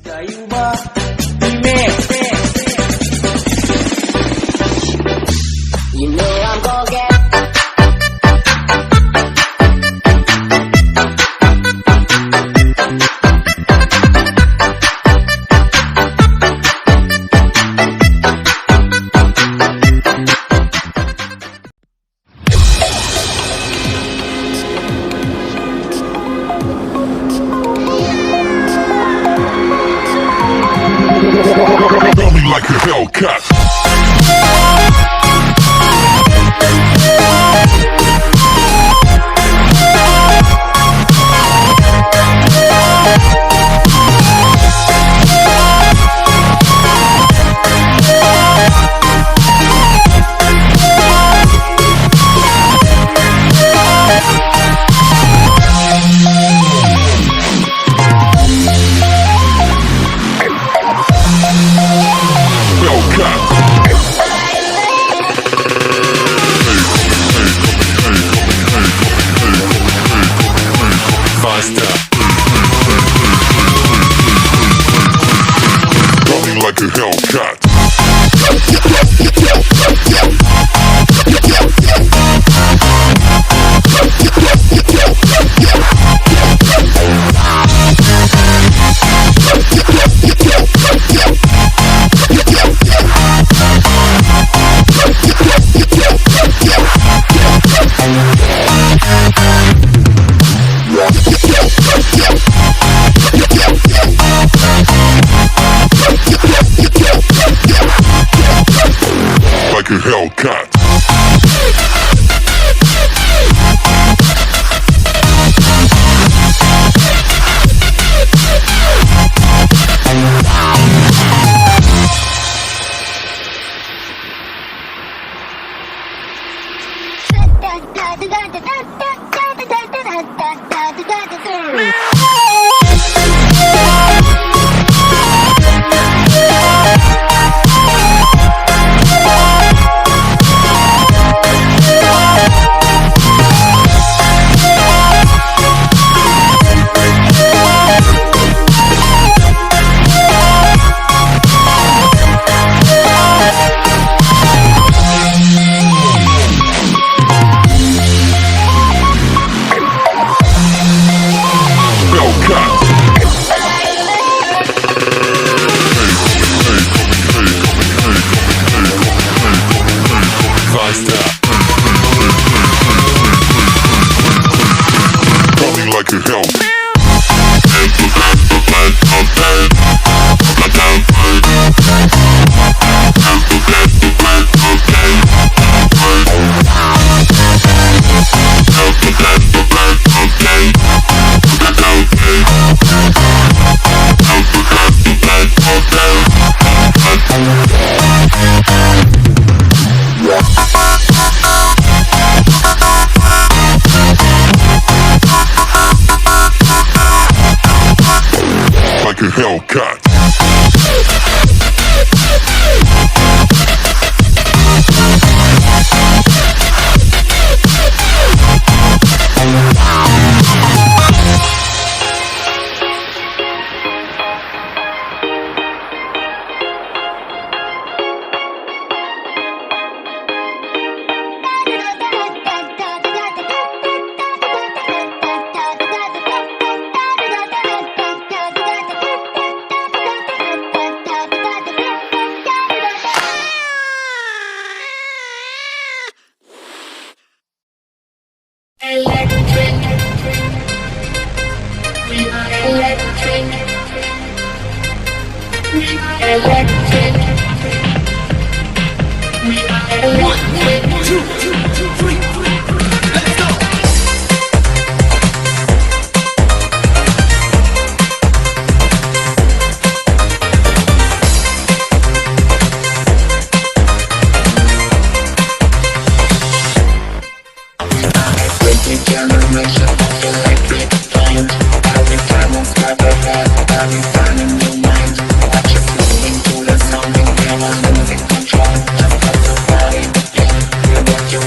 Kayo ba? Ime! You know I'm gonna get Tell me like a Hellcat. Faster. Coming like a Hellcat. Like a Hellcat. Like a Hellcat. Like a Hellcat. Electric. We are electric. We are electric. We are electric. 1, 2, 3, 4. Let's go. Generation of electric fire. Every time I'm never had, every time in your mind. Watch it flowing through the sounding game, I'm losing control. Just let the body begin. Feel what you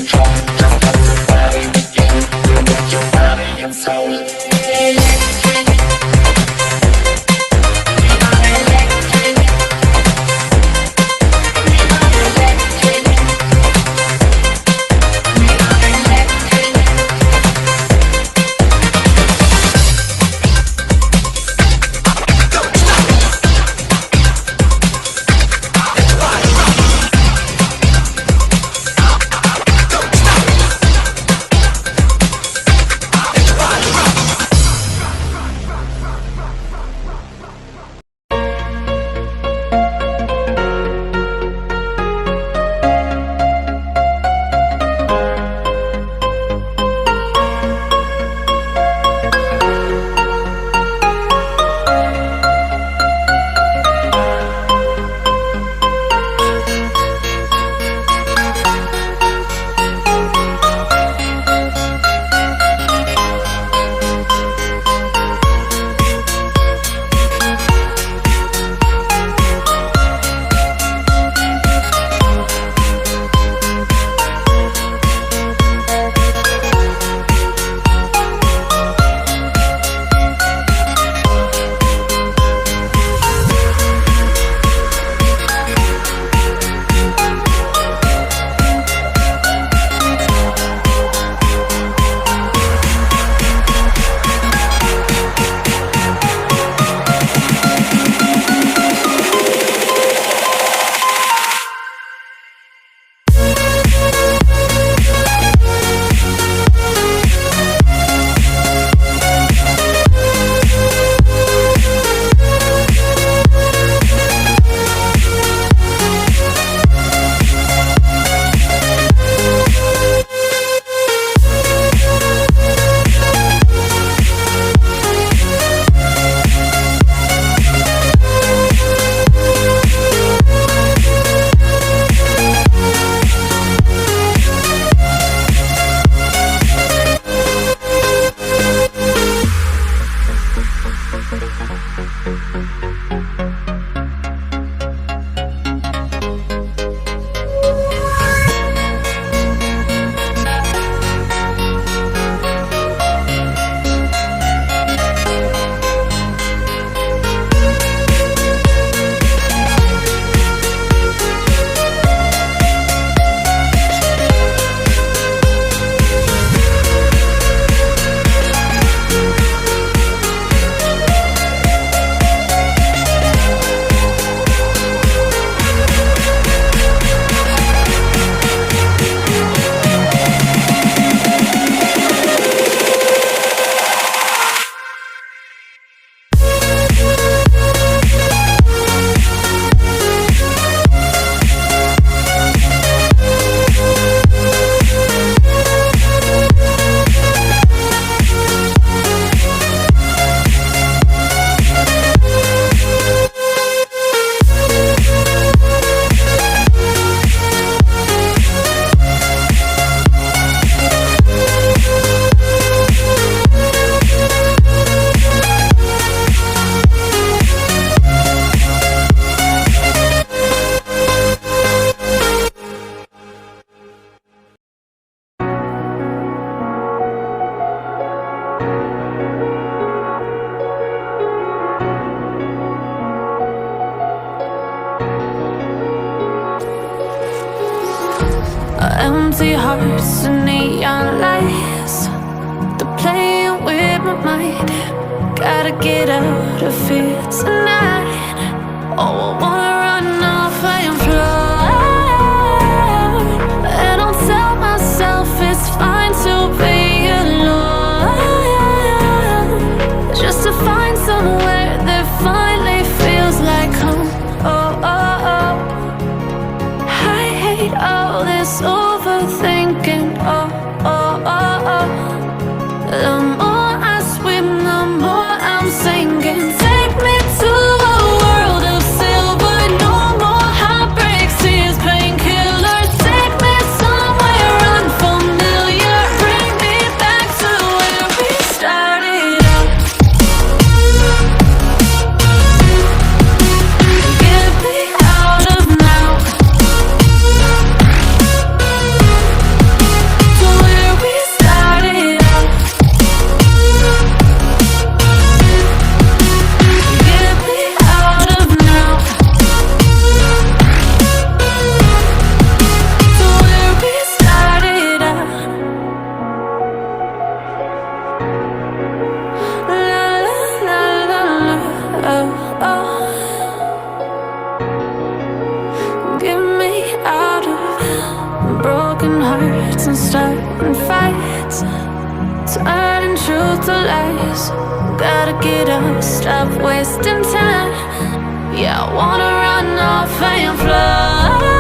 control. Just let your body begin. You move your body and soul. Electric. We are electric. We are electric. We are electric. Empty hearts and neon lights, they're playing with my mind. Gotta get out of here tonight. Oh, I wanna run off and fly, and I'll tell myself it's fine to be alone, just to find somewhere that finally feels like home. Oh, oh, oh. I hate all this overthinking. Oh, oh, oh, oh. The more I swim, the more I'm sinking. Take me to a world of silver and fights, turning truth to lies. Gotta get up, stop wasting time. Yeah, I wanna run off and fly.